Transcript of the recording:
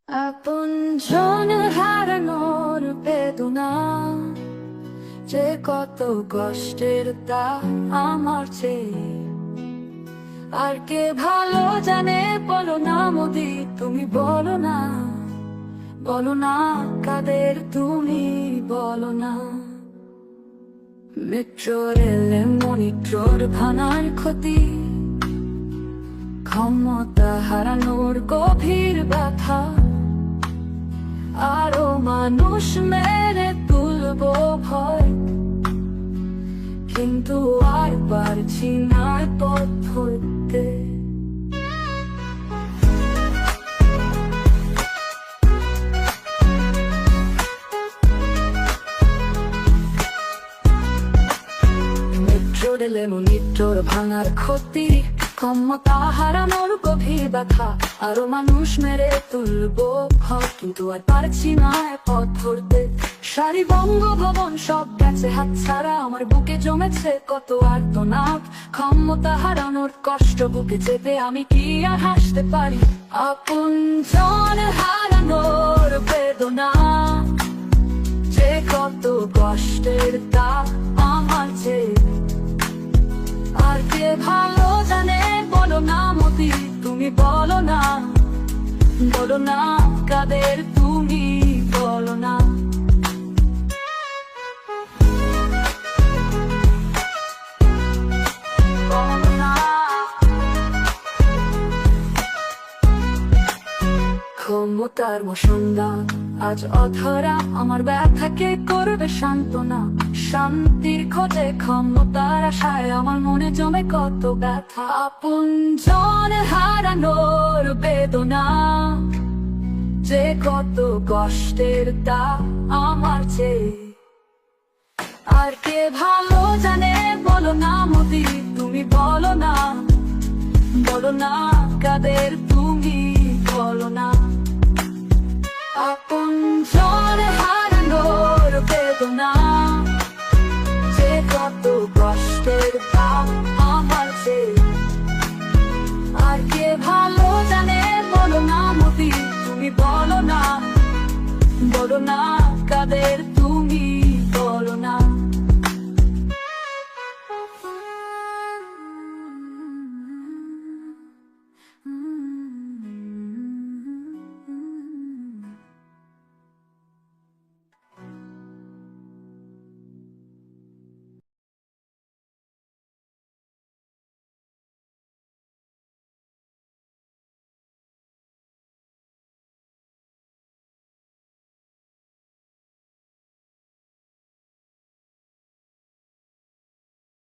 আপনজন হারানোর বেদনা যে কত কষ্টের তা আমার চেয়ে আর কে ভালো জানে। বলো না মোদি, তুমি বলো না, বলো না কাদের তুমি বলো না। মেট্রোর এলে মনিট্রোর ভানার ক্ষতি, ক্ষমতা হারানোর গভীর ব্যথা, আরো মানুষ মেরে তুলবো ভয়, কিন্তু আর পারছি না পথ ধরতে। মেট্রো রেলে মনিট্রোর ভাঙার ক্ষতি, ক্ষমতা হারানোর গভীর ব্যথা, আরো মানুষ মেরে তুলবো ভয়, কিন্তু আর পারছি না পথ ধরতে। সারি বঙ্গভবন সব গেছে হাতছাড়া, আমার বুকে জমেছে কত আর্তনাদ। ক্ষমতা হারানোর কষ্ট বুকে চেপে আমি কি আর হাসতে পারি? আপনজন হারানোর বেদনা যে কত কষ্টের তা আমার চেয়ে আর কে ভালো জানে। বলো না মোদি, তুমি বলো না, বলো না কাদের তুমি বলো না। ক্ষমতার মসন্দা আজ অধরা, আমার ব্যথাকে করবে সান্ত্বনা। শান্তির খোঁজে ক্ষমতার আশায় আমার মনে জমে কত ব্যথা। আপনজন হারানোর বেদনা যে কত কষ্টের তা আমার চেয়ে আর কে ভালো জানে। বলো না মোদি, তুমি বলো না, বলো না কাদের তুমি বলো না। আপনজন হারানোর বেদনা যে কত কষ্টের তা আমার চেয়ে আর কে ভালো জানে। বলো না মোদি, তুমি বলো না, বলো না কাদের